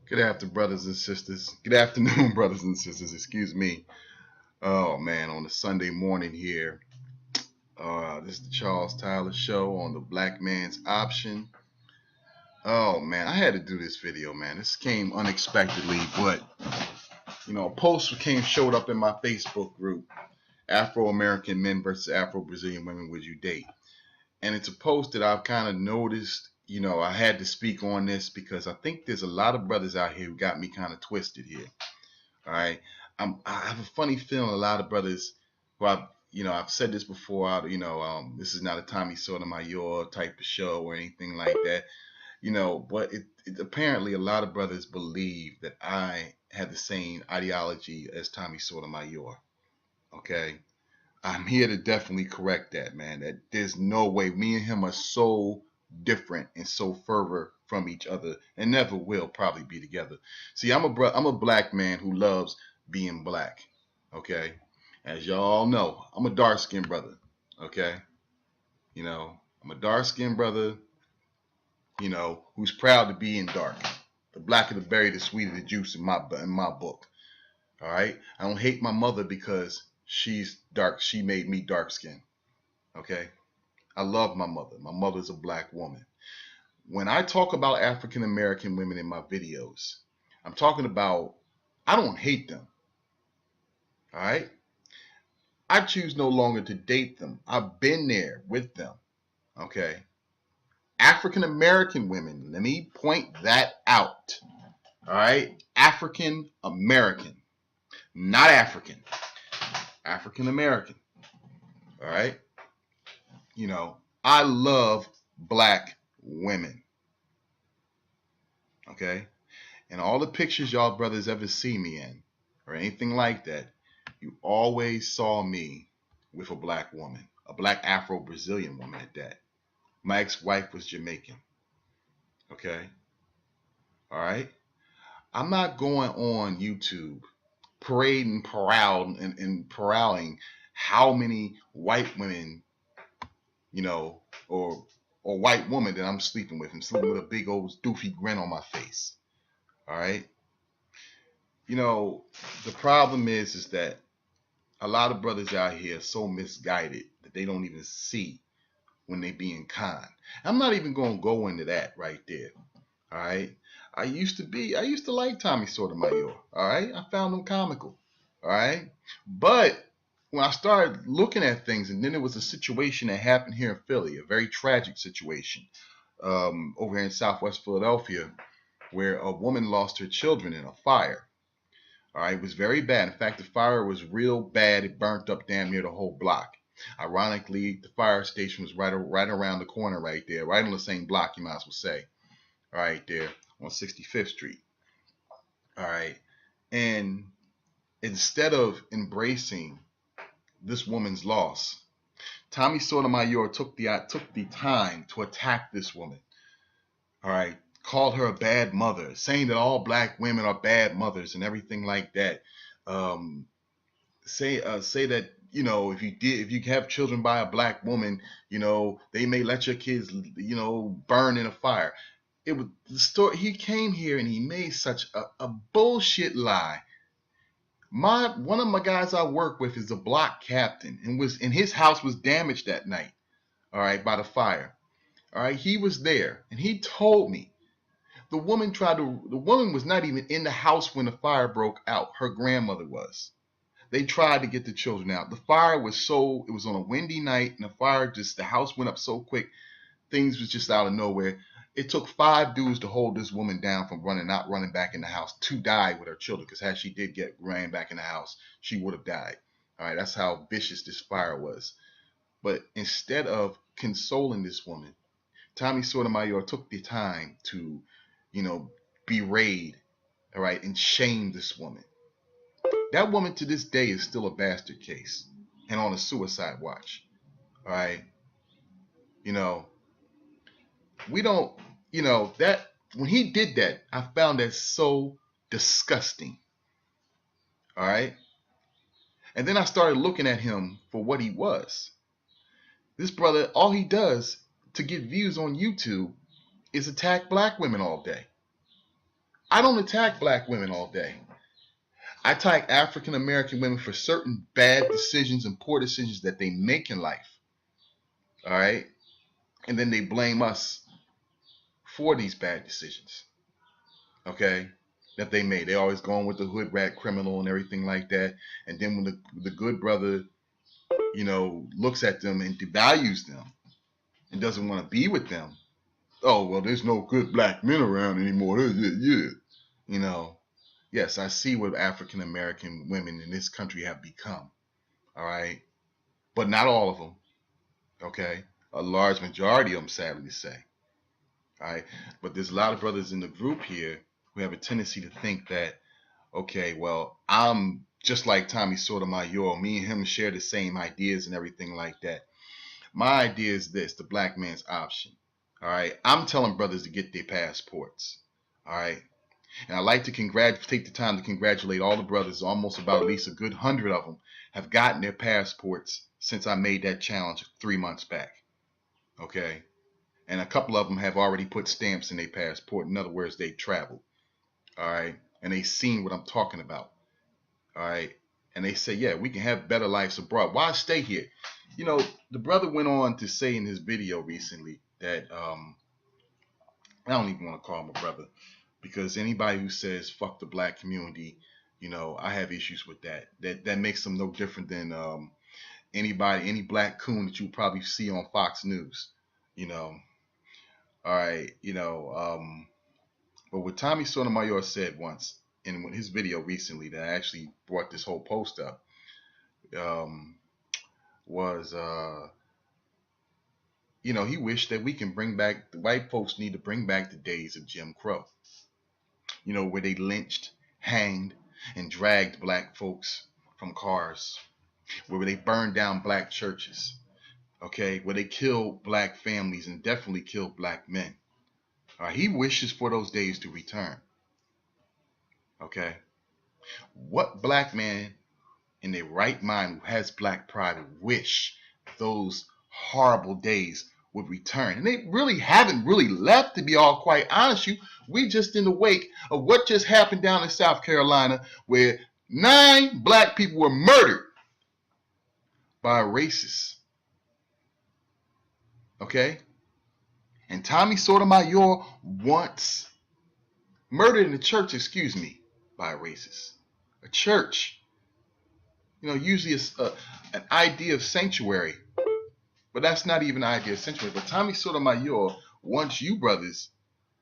Good afternoon, brothers and sisters. Good afternoon, brothers and sisters. Excuse me. Oh man, on a Sunday morning here. This is the Charles Tyler Show on the Black Man's Option. Oh man, I had to do this video, man. This came unexpectedly, but a post showed up in my Facebook group. Afro American men versus Afro Brazilian women, would you date? And it's a post that I've kind of noticed. I had to speak on this because I think there's a lot of brothers out here who got me kind of twisted here. All right. I have a funny feeling a lot of brothers who I've said this before. This is not a Tommy Sotomayor type of show or anything like that. But it apparently a lot of brothers believe that I had the same ideology as Tommy Sotomayor. Okay. I'm here to definitely correct that, man. That there's no way me and him are so different and so further from each other, and never will probably be together. See, I'm a black man who loves being black. Okay, as y'all know, I'm a dark skinned brother. Okay, I'm a dark skinned brother. Who's proud to be in dark. The blacker the berry, the sweeter the juice in my book. All right, I don't hate my mother because she's dark. She made me dark skinned. Okay, I love my mother. My mother's a black woman. When I talk about African American women in my videos, I'm talking about I don't hate them. All right, I choose no longer to date them. I've been there with them. Okay, African American women. Let me point that out. All right, African American, not African. African American. All right. I love black women. Okay. And all the pictures y'all brothers ever see me in or anything like that, you always saw me with a black woman, a black Afro Brazilian woman at that. My ex-wife was Jamaican. Okay. All right. I'm not going on YouTube parading, and paroling how many white women, or white woman that I'm sleeping with. I'm sleeping with a big old doofy grin on my face. All right. The problem is that a lot of brothers out here are so misguided that they don't even see when they being kind. I'm not even going to go into that right there. All right. I used to like Tommy Sotomayor. All right. I found him comical. All right. But when I started looking at things, and then there was a situation that happened here in Philly, a very tragic situation over here in Southwest Philadelphia, where a woman lost her children in a fire. All right, it was very bad. In fact, the fire was real bad. It burnt up damn near the whole block. Ironically, the fire station was right around the corner right there, right on the same block, you might as well say, right there on 65th Street. All right, and instead of embracing this woman's loss, Tommy Sotomayor took the time to attack this woman. All right, called her a bad mother, saying that all black women are bad mothers and everything like that. Um, say that if you have children by a black woman, they may let your kids burn in a fire. It was the story. He came here and he made such a bullshit lie. One of my guys I work with is a block captain and his house was damaged that night. All right, by the fire. All right, he was there and he told me the woman was not even in the house when the fire broke out. Her grandmother was. They tried to get the children out. The fire it was on a windy night, and the house went up so quick, things was just out of nowhere. It took 5 dudes to hold this woman down from not running back in the house to die with her children, because had she ran back in the house, she would have died. All right, that's how vicious this fire was. But instead of consoling this woman, Tommy Sotomayor took the time to, berate, all right, and shame this woman. That woman to this day is still a bastard case and on a suicide watch. All right. You know, we don't, that when he did that, I found that so disgusting. All right. And then I started looking at him for what he was. This brother, all he does to get views on YouTube is attack black women all day. I don't attack black women all day. I attack African American women for certain bad decisions and poor decisions that they make in life. All right? And then they blame us for these bad decisions. Okay? That they made. They always going with the hood rat criminal and everything like that. And then when the good brother, looks at them and devalues them and doesn't want to be with them. Oh, well, there's no good black men around anymore. Yeah. Yes, I see what African American women in this country have become. All right. But not all of them. Okay. A large majority of them, sadly to say. All right. But there's a lot of brothers in the group here who have a tendency to think that, okay, well, I'm just like Tommy Sotomayor. Me and him share the same ideas and everything like that. My idea is this: the black man's option. All right. I'm telling brothers to get their passports. All right. And I'd like to take the time to congratulate all the brothers. Almost about at least a good 100 of them have gotten their passports since I made that challenge 3 months back. Okay. And a couple of them have already put stamps in their passport. In other words, they traveled. All right. And they seen what I'm talking about. All right. And they say, yeah, we can have better lives abroad. Why stay here? The brother went on to say in his video recently that I don't even want to call him a brother, because anybody who says fuck the black community, I have issues with that. That makes them no different than any black coon that you probably see on Fox News. All right, but what Tommy Sotomayor said once in his video recently that actually brought this whole post up was he wished that we can bring back, the white folks need to bring back the days of Jim Crow. Where they lynched, hanged, and dragged black folks from cars, where they burned down black churches, okay, where they killed black families and definitely killed black men. He wishes for those days to return. Okay. What black man in their right mind who has black pride would wish those horrible days would return? And they really haven't really left, to be all quite honest with you. We just in the wake of what just happened down in South Carolina, where 9 black people were murdered by a racist. Okay? And Tommy Sotomayor once murdered in the church, by a racist. A church. Usually it's an idea of sanctuary. But that's not even an idea of sanctuary. But Tommy Sotomayor wants you brothers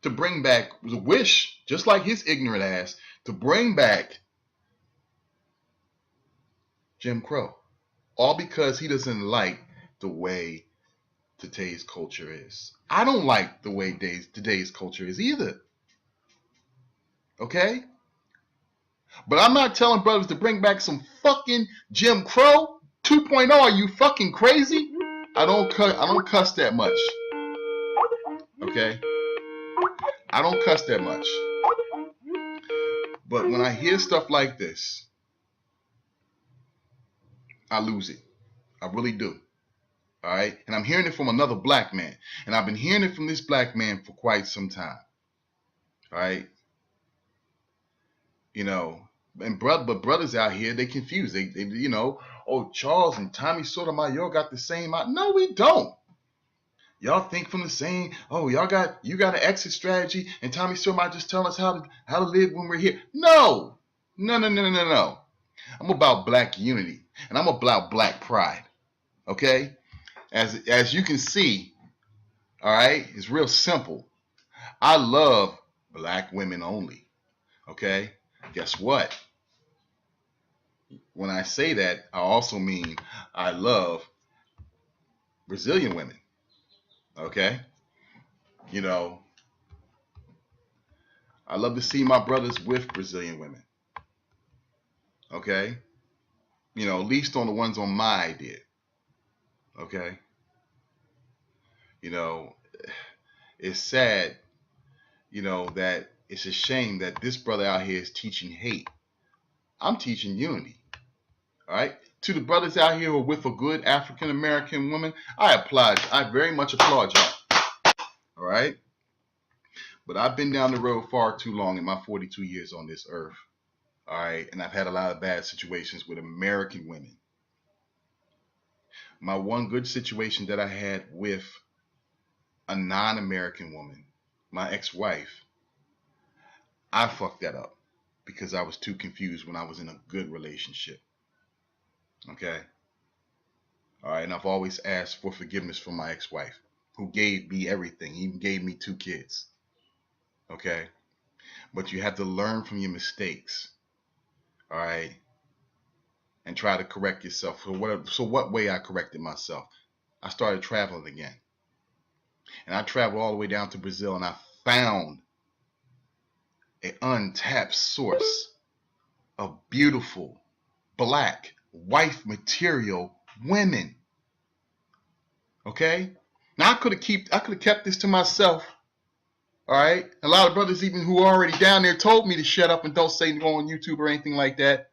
to bring back, the wish, just like his ignorant ass, to bring back Jim Crow. All because he doesn't like the way today's culture is. I don't like the way today's culture is either. Okay? But I'm not telling brothers to bring back some fucking Jim Crow 2.0. Are you fucking crazy? I don't cuss that much. Okay? I don't cuss that much. But when I hear stuff like this, I lose it. I really do. All right? And I'm hearing it from another black man. And I've been hearing it from this black man for quite some time. All right? But brothers out here, they confused. They oh, Charles and Tommy Sotomayor got the same. No, we don't. Y'all think from the same. Oh, you got an exit strategy, and Tommy Sotomayor just telling us how to live when we're here. No. I'm about black unity, and I'm about black pride. Okay, as you can see, all right, it's real simple. I love black women only. Okay, guess what? When I say that, I also mean I love Brazilian women. Okay? I love to see my brothers with Brazilian women. Okay? At least on the ones on my idea. Okay? It's sad, that it's a shame that this brother out here is teaching hate. I'm teaching unity. All right? To the brothers out here who are with a good African American woman, I very much applaud y'all. All right? But I've been down the road far too long in my 42 years on this earth. All right. And I've had a lot of bad situations with American women. My one good situation that I had with a non-American woman, my ex-wife, I fucked that up because I was too confused when I was in a good relationship. Okay. All right. And I've always asked for forgiveness from my ex-wife, who gave me everything, even gave me 2 kids. Okay. But you have to learn from your mistakes. All right. And try to correct yourself. So what way I corrected myself? I started traveling again. And I traveled all the way down to Brazil, and I found an untapped source of beautiful black wife material women. Okay? Now I could have kept this to myself. All right? A lot of brothers even who are already down there told me to shut up and don't say go on YouTube or anything like that.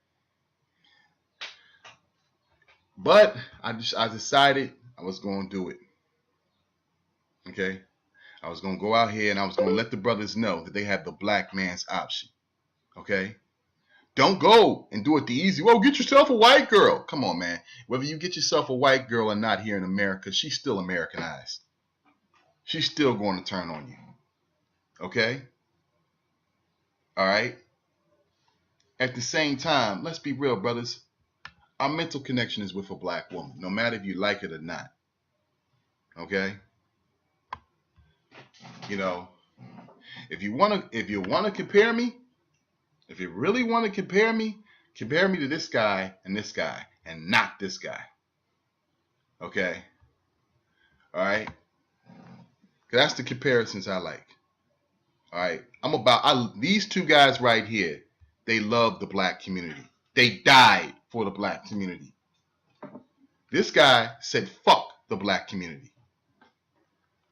But I decided I was going to do it. Okay? I was going to go out here and I was going to let the brothers know that they have the black man's option. Okay? Don't go and do it the easy. Well, get yourself a white girl. Come on, man. Whether you get yourself a white girl or not here in America, she's still Americanized. She's still going to turn on you. Okay? All right? At the same time, let's be real, brothers. Our mental connection is with a black woman, no matter if you like it or not. Okay? You know, if you wanna compare me, if you really want to compare me to this guy, and not this guy. Okay? All right? 'Cause that's the comparisons I like. All right? These 2 guys right here, they love the black community. They died for the black community. This guy said fuck the black community.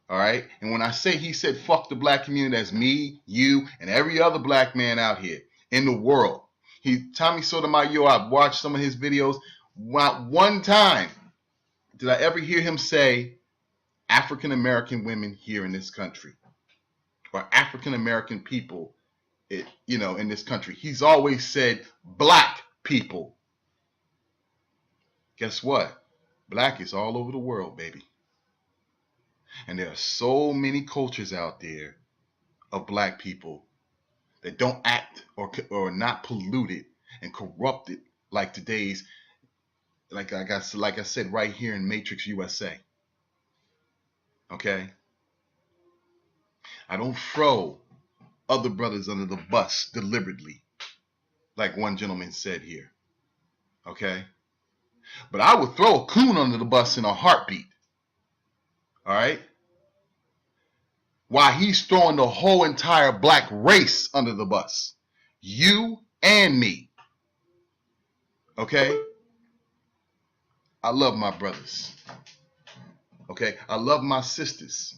All right? And when I say he said fuck the black community, that's me, you, and every other black man out here in the world. Tommy Sotomayor, I've watched some of his videos. Not one time did I ever hear him say African American women here in this country or African American people, in this country. He's always said black people. Guess what? Black is all over the world, baby. And there are so many cultures out there of black people that don't act or are not polluted and corrupted like today's, like I said right here in Matrix USA. Okay? I don't throw other brothers under the bus deliberately, like one gentleman said here. Okay? But I would throw a coon under the bus in a heartbeat. All right? While he's throwing the whole entire black race under the bus. You and me. Okay? I love my brothers. Okay? I love my sisters.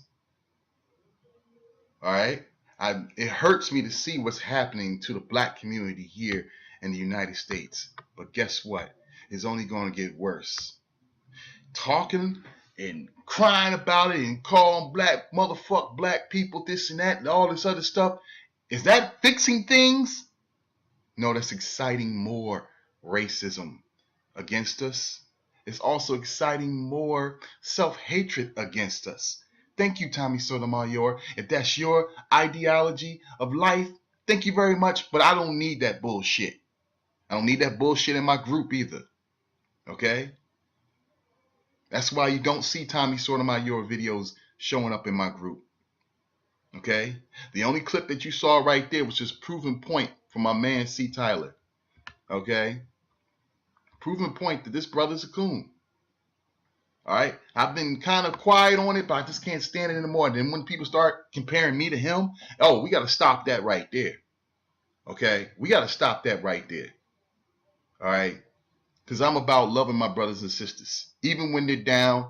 All right? It hurts me to see what's happening to the black community here in the United States. But guess what? It's only going to get worse. Talking and crying about it and calling motherfuck black people this and that and all this other stuff. Is that fixing things? No, that's exciting more racism against us. It's also exciting more self-hatred against us. Thank you, Tommy Sotomayor. If that's your ideology of life, thank you very much, but I don't need that bullshit. I don't need that bullshit in my group either. Okay? That's why you don't see Tommy Sotomayor videos showing up in my group. Okay? The only clip that you saw right there was just proving point from my man C. Tyler. Okay? Proving point that this brother's a coon. All right? I've been kind of quiet on it, but I just can't stand it anymore. And then when people start comparing me to him, we got to stop that right there. Okay? We got to stop that right there. All right? Because I'm about loving my brothers and sisters, even when they're down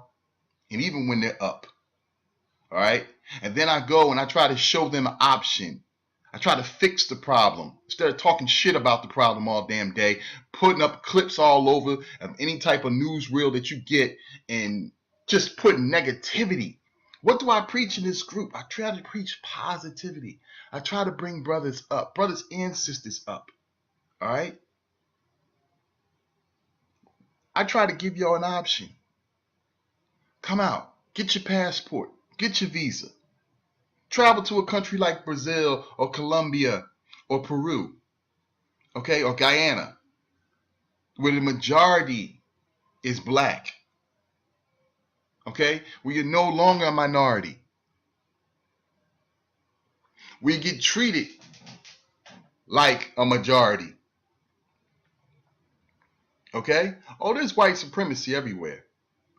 and even when they're up. All right? And then I go and I try to show them an option. I try to fix the problem instead of talking shit about the problem all damn day, putting up clips all over of any type of newsreel that you get and just putting negativity What do I preach in this group? I try to preach positivity. I try to bring brothers up, brothers and sisters up. All right? I try to give y'all an option. Come out, get your passport, get your visa. Travel to a country like Brazil or Colombia or Peru, okay, or Guyana, where the majority is black, okay, where you're no longer a minority, where you get treated like a majority, okay? Oh, there's white supremacy everywhere,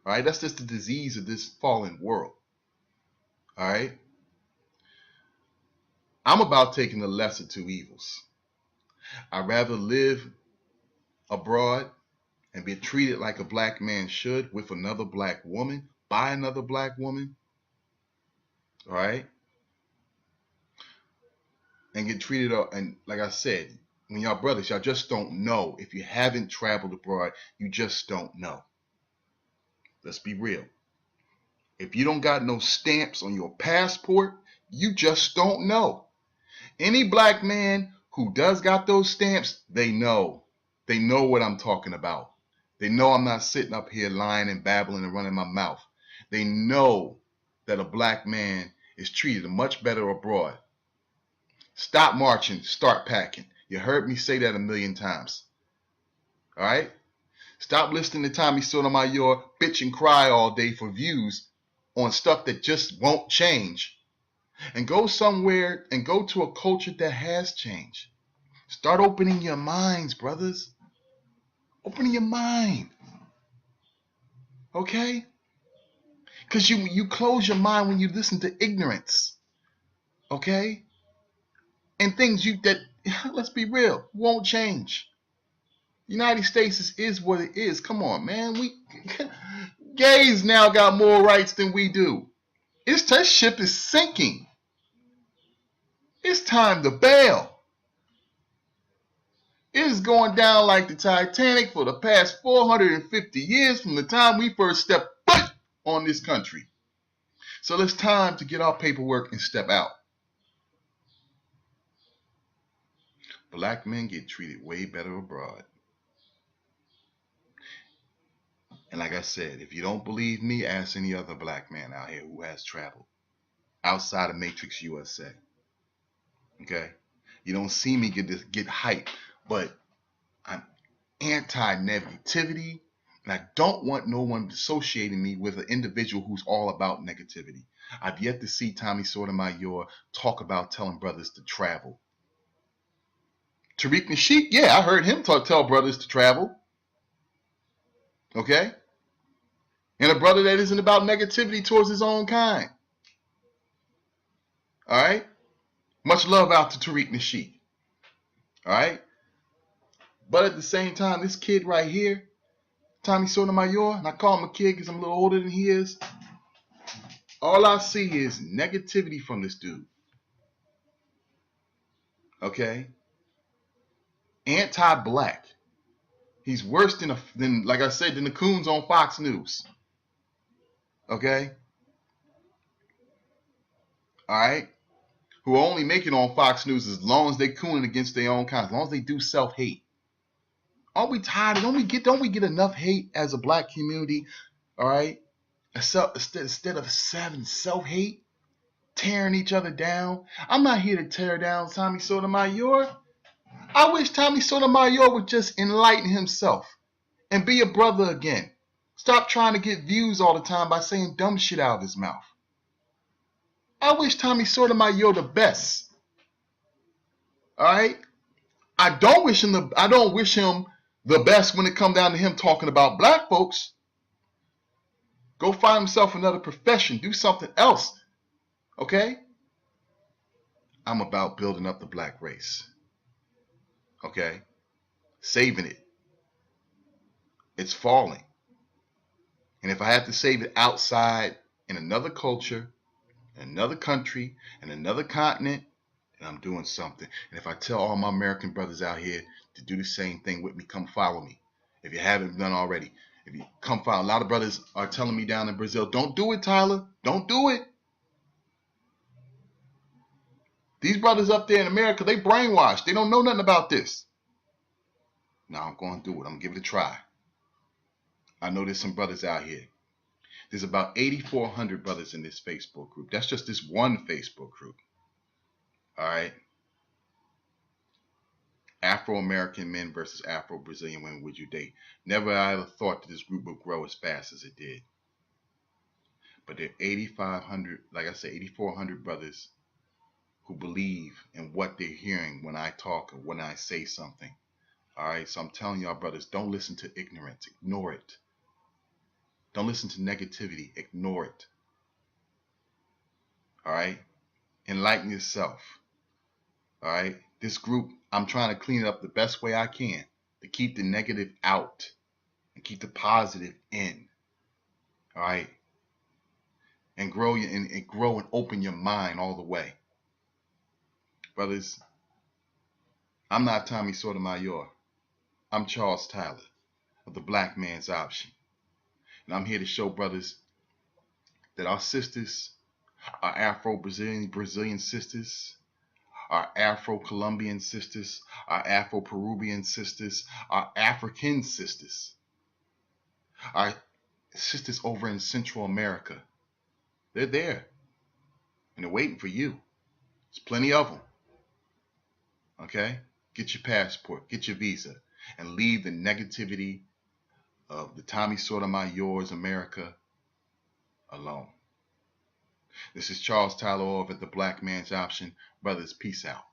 all right? That's just the disease of this fallen world, all right? I'm about taking the lesser two evils. I'd rather live abroad and be treated like a black man should with another black woman, by another black woman, all right? And get treated up. And like I said, when y'all brothers, y'all just don't know. If you haven't traveled abroad, you just don't know. Let's be real. If you don't got no stamps on your passport, you just don't know. Any black man who does got those stamps, they know. They know what I'm talking about. They know I'm not sitting up here lying and babbling and running my mouth. They know that a black man is treated much better abroad. Stop marching, start packing. You heard me say that a million times. All right? Stop listening to Tommy Sotomayor bitch and cry all day for views on stuff that just won't change. And go somewhere and go to a culture that has changed. Start opening your minds, brothers. Opening your mind. Okay? Because you close your mind when you listen to ignorance. Okay? And things that, let's be real, won't change. United States is what it is. Come on, man. Gays now got more rights than we do. That ship is sinking. It's time to bail. It is going down like the Titanic for the past 450 years from the time we first stepped foot on this country. So it's time to get our paperwork and step out. Black men get treated way better abroad. And like I said, if you don't believe me, ask any other black man out here who has traveled outside of Matrix USA. Okay? You don't see me get hype, but I'm anti-negativity, and I don't want no one associating me with an individual who's all about negativity. I've yet to see Tommy Sotomayor talk about telling brothers to travel. Tariq Nasheed, yeah, I heard him tell brothers to travel. Okay? And a brother that isn't about negativity towards his own kind. All right? Much love out to Tariq Nasheed. All right? But at the same time, this kid right here, Tommy Sotomayor, and I call him a kid because I'm a little older than he is, all I see is negativity from this dude. Okay? Anti-black. He's worse than like I said, than the coons on Fox News. Okay? All right? Who only make it on Fox News as long as they cooning against their own kind, as long as they do self-hate. Aren't we tired? Don't we get enough hate as a black community? All right? Instead of self-hate, tearing each other down. I'm not here to tear down Tommy Sotomayor. I wish Tommy Sotomayor would just enlighten himself and be a brother again. Stop trying to get views all the time by saying dumb shit out of his mouth. I wish Tommy Sotomayor the best. All right? I don't wish him the best when it comes down to him talking about black folks. Go find himself another profession. Do something else. Okay? I'm about building up the black race. Okay? Saving it. It's falling. And if I have to save it outside in another culture, in another country, in another continent, then I'm doing something. And if I tell all my American brothers out here to do the same thing with me, come follow me. If you haven't done already, if you come follow. A lot of brothers are telling me down in Brazil, don't do it, Tyler. Don't do it. These brothers up there in America, they brainwashed. They don't know nothing about this. Now I'm going through it. I'm going to give it a try. I know there's some brothers out here. There's about 8,400 brothers in this Facebook group. That's just this one Facebook group. All right. Afro-American men versus Afro-Brazilian women would you date? Never I ever thought that this group would grow as fast as it did. But there are 8,500, like I said, 8,400 brothers who believe in what they're hearing when I talk or when I say something. All right. So I'm telling y'all, brothers, don't listen to ignorance. Ignore it. Don't listen to negativity. Ignore it. All right. Enlighten yourself. All right. This group, I'm trying to clean it up the best way I can to keep the negative out and keep the positive in. All right. And grow and open your mind all the way. Brothers, I'm not Tommy Sotomayor. I'm Charles Tyler of the Black Man's Option. And I'm here to show brothers that our sisters, our Afro-Brazilian sisters, our Afro-Colombian sisters, our Afro-Peruvian sisters, our African sisters, our sisters over in Central America, they're there. And they're waiting for you. There's plenty of them. Okay? Get your passport, get your visa, and leave the negativity of the Tommy Sotomayor's America alone. This is Charles Tyler of the Black Man's Option. Brothers, peace out.